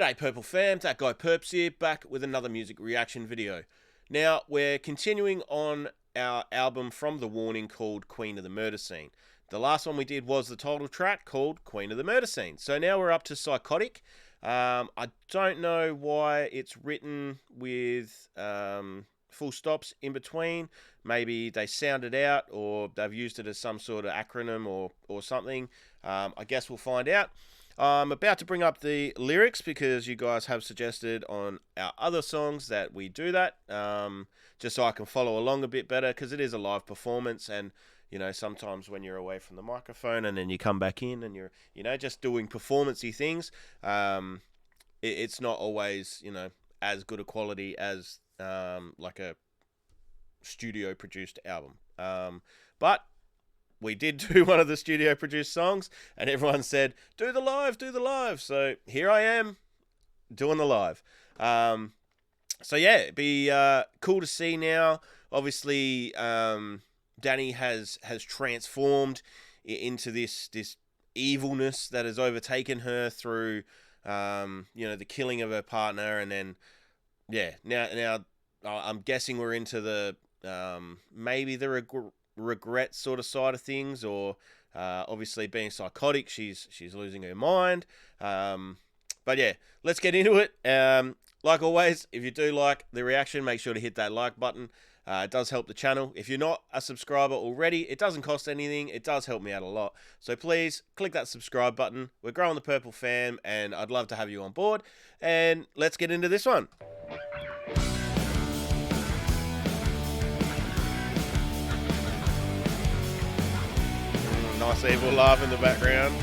G'day Purple fam, that guy Purps here, back with another music reaction video. Now, we're continuing on our album from The Warning called Queen of the Murder Scene. The last one we did was the title track called Queen of the Murder Scene. So now we're up to P.S.Y.C.H.O.T.I.C. I don't know why it's written with full stops in between. Maybe they sounded out or they've used it as some sort of acronym or something. I guess we'll find out. I'm about to bring up the lyrics because you guys have suggested on our other songs that we do that, just so I can follow along a bit better, because it is a live performance, and you know, sometimes when you're away from the microphone and then you come back in and you're, you know, just doing performancey things, it's not always, you know, as good a quality as like a studio produced album. But we did do one of the studio produced songs and everyone said, do the live, do the live. So here I am doing the live. So yeah, it'd be cool to see now. Obviously, Danny has transformed into this evilness that has overtaken her through, you know, the killing of her partner. And then, yeah, now I'm guessing we're into the, maybe the regret sort of side of things, or obviously being psychotic, she's losing her mind. But yeah, let's get into it. Like always, if you do like the reaction, make sure to hit that like button. It does help the channel. If you're not a subscriber already, it doesn't cost anything. It does help me out a lot. So please click that subscribe button. We're growing the Purple fam, and I'd love to have you on board. And let's get into this one. Nice evil laugh in the background.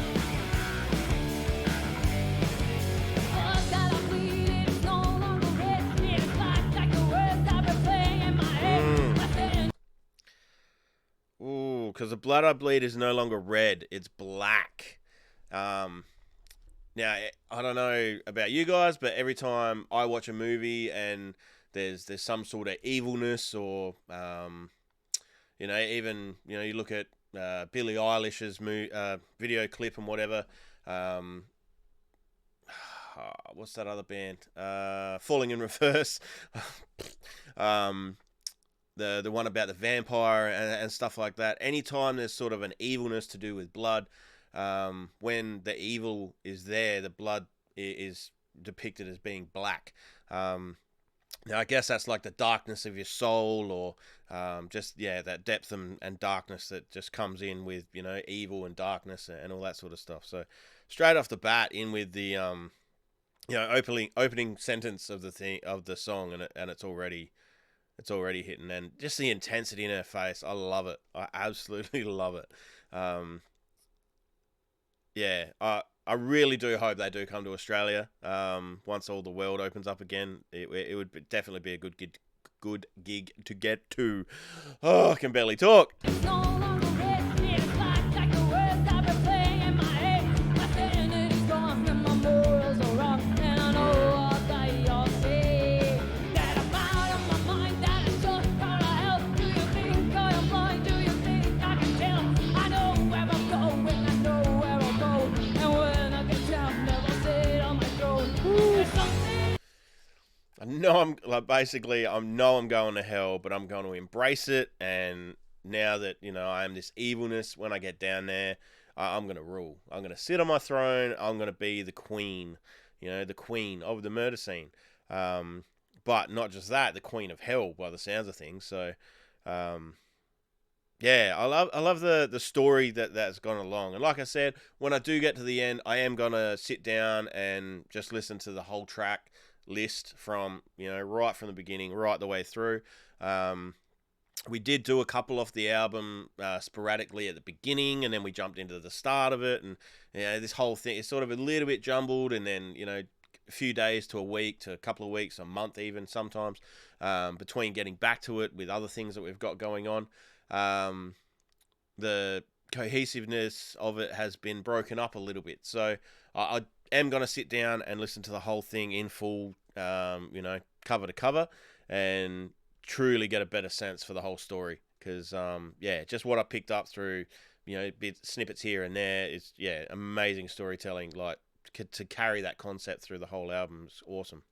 Ooh, because the blood I bleed is no longer red, it's black. Now, I don't know about you guys, but every time I watch a movie and there's some sort of evilness, or you know, even, you know, you look at Billie Eilish's video clip and whatever. What's that other band? Falling in Reverse. The one about the vampire and stuff like that. Anytime there's sort of an evilness to do with blood, when the evil is there, the blood is depicted as being black. Now, I guess that's like the darkness of your soul, or just, yeah, that depth and darkness that just comes in with, you know, evil and darkness and all that sort of stuff. So straight off the bat, in with the you know, opening sentence of the song, and it's already hitting, and just the intensity in her face, I love it. I absolutely love it. Yeah, I really do hope they do come to Australia. Once all the world opens up again, it would definitely be a good gig to get to. Oh, I can barely talk. I know I'm going to hell, but I'm going to embrace it. And now that, you know, I am this evilness, when I get down there, I'm going to rule. I'm going to sit on my throne. I'm going to be the queen, you know, the queen of the murder scene. But not just that, the queen of hell, by the sounds of things. So, yeah, I love the story that's gone along. And like I said, when I do get to the end, I am going to sit down and just listen to the whole track list from, you know, right from the beginning right the way through. We did do a couple off the album sporadically at the beginning, and then we jumped into the start of it, and, you know, this whole thing is sort of a little bit jumbled, and then, you know, a few days to a week to a couple of weeks, a month even sometimes, between getting back to it with other things that we've got going on. The cohesiveness of it has been broken up a little bit, so I am going to sit down and listen to the whole thing in full, you know, cover to cover, and truly get a better sense for the whole story. Because, yeah, just what I picked up through, you know, snippets here and there is, yeah, amazing storytelling. Like, to carry that concept through the whole album. It's awesome.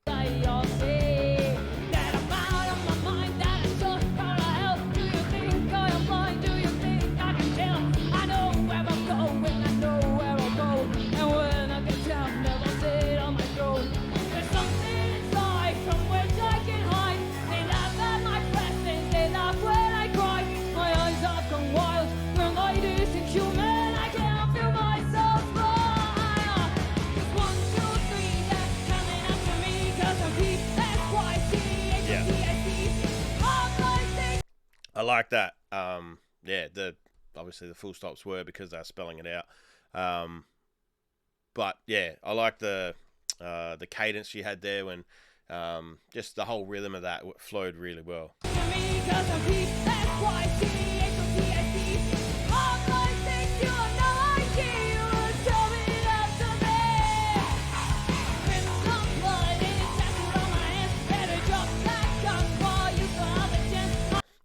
I like that. Yeah, obviously the full stops were because they're spelling it out. But yeah, I like the cadence she had there when just the whole rhythm of that flowed really well.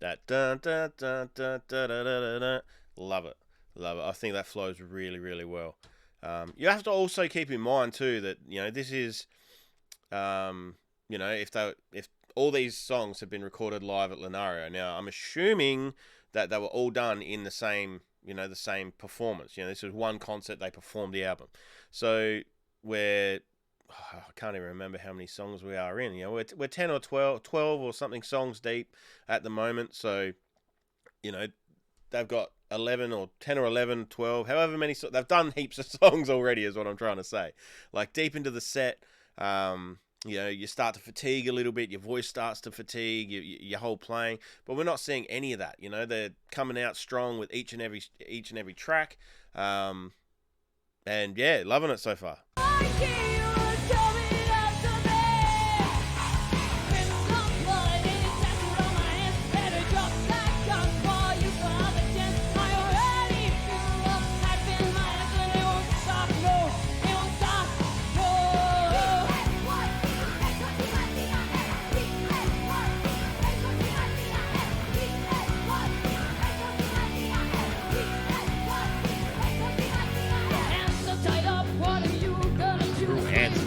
That dun dun dun dun dun dun dun dun. Love it. I think that flows really, really well. You have to also keep in mind too that this is, if all these songs have been recorded live at Lunario. Now I'm assuming that they were all done in the same performance. This was one concert they performed the album. So I can't even remember how many songs we are in. We're 10 or 12 or something songs deep at the moment. So, they've got 11 or 10 or 11, 12, however many. They've done heaps of songs already is what I'm trying to say. Like deep into the set, you start to fatigue a little bit. Your voice starts to fatigue, your whole playing. But we're not seeing any of that. They're coming out strong with each and every track. And yeah, loving it so far.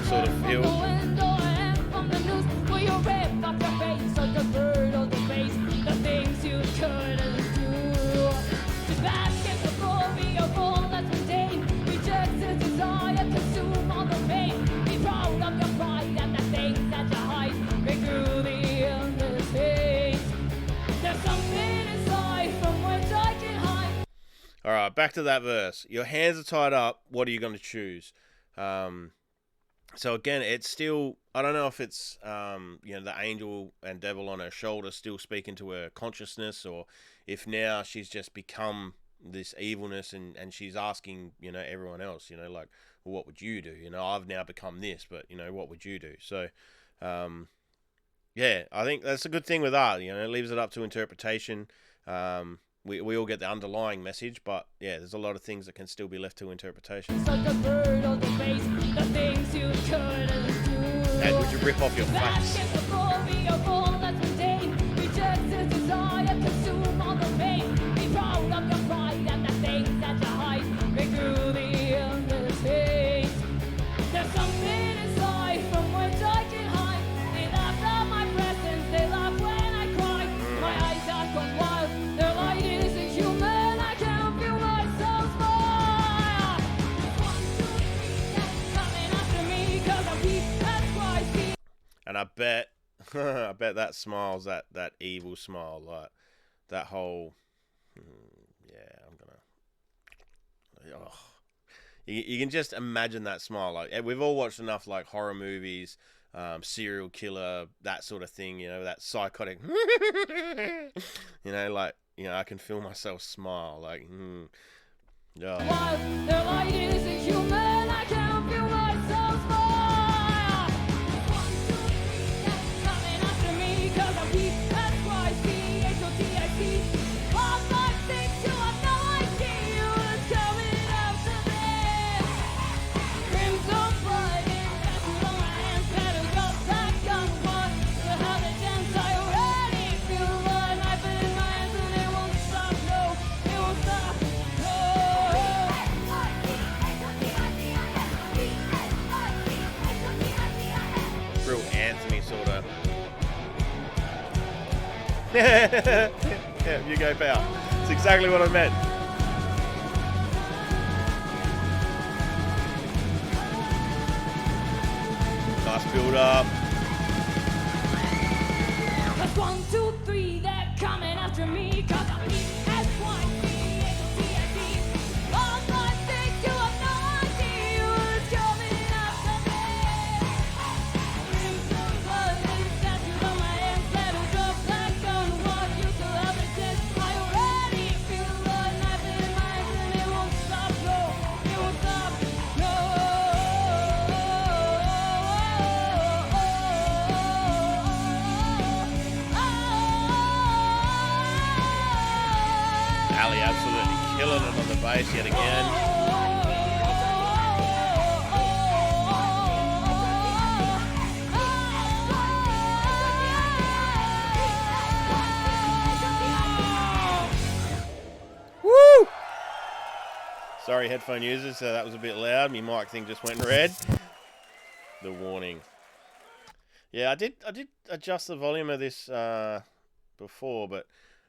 Sort of feel. All right, back to that verse. Your hands are tied up. What are you going to choose? So again, it's still, I don't know if it's, the angel and devil on her shoulder still speaking to her consciousness, or if now she's just become this evilness and she's asking, everyone else, like, well, what would you do? I've now become this, but, what would you do? So, yeah, I think that's a good thing with art, it leaves it up to interpretation. We all get the underlying message, but yeah, there's a lot of things that can still be left to interpretation. And would you rip off your face? And I bet that smile's that evil smile, like that whole, you can just imagine that smile. Like we've all watched enough like horror movies, serial killer, that sort of thing. That psychotic, I can feel myself smile, like, yeah. real anthemy sort of. Yeah, you go, pal. It's exactly what I meant. Nice build up. 1, 2, 3, they're coming after me. Cause I'm P.S.Y.C.H.O.T.I.C. All my things you have no idea who's coming after me. Rims of blood, these tattoos on my hands, letters of black on what you still have resist. I already feel the knife in my hands and it won't stop, no, it won't stop, no. Ali absolutely killing it on the bass yet again. Woo! Sorry, headphone users, that was a bit loud. My mic thing just went red. The warning. Yeah, I did adjust the volume of this before, but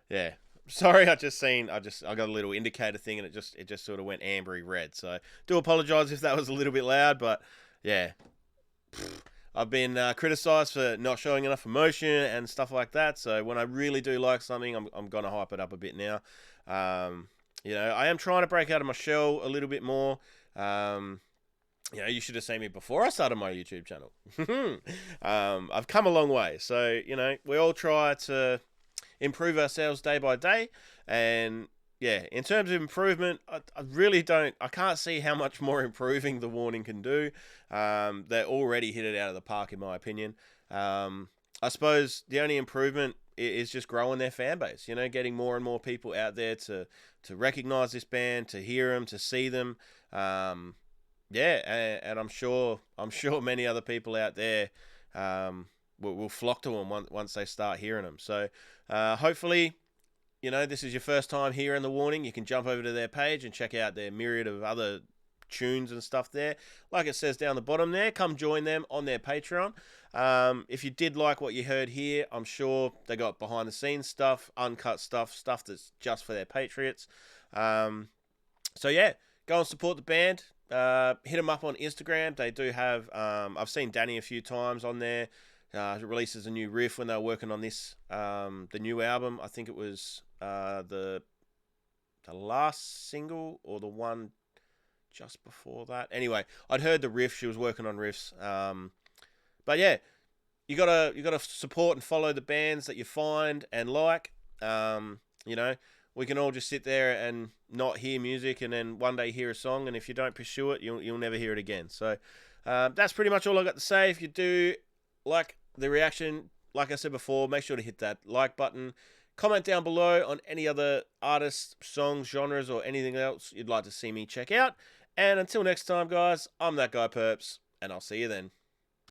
yeah. Sorry, I got a little indicator thing and it just sort of went ambery red. So do apologise if that was a little bit loud, but yeah. I've been criticised for not showing enough emotion and stuff like that. So when I really do like something, I'm gonna hype it up a bit now. You know, I am trying to break out of my shell a little bit more. You know, you should have seen me before I started my YouTube channel. I've come a long way. So, you know, we all try to improve ourselves day by day. And, yeah, in terms of improvement, I really don't... I can't see how much more improving The Warning can do. They already hit it out of the park, in my opinion. I suppose the only improvement is just growing their fan base. You know, getting more and more people out there to recognise this band, to hear them, to see them. Yeah, and I'm sure many other people out there will flock to them once they start hearing them. So hopefully, you know, this is your first time hearing The Warning. You can jump over to their page and check out their myriad of other tunes and stuff there. Like it says down the bottom there, come join them on their Patreon. If you did like what you heard here, I'm sure they got behind the scenes stuff, uncut stuff that's just for their Patriots. So yeah, go and support the band. Hit them up on Instagram. They do have, I've seen Danny a few times on there. Releases a new riff when they were working on this, the new album. I think it was the last single or the one just before that. Anyway, I'd heard the riff. She was working on riffs. But yeah, you gotta support and follow the bands that you find and like. You know, we can all just sit there and not hear music and then one day hear a song, and if you don't pursue it, you'll never hear it again. So that's pretty much all I got to say. If you do like the reaction, like I said before, make sure to hit that like button. Comment down below on any other artists, songs, genres, or anything else you'd like to see me check out. And until next time, guys, I'm that guy Purps, and I'll see you then.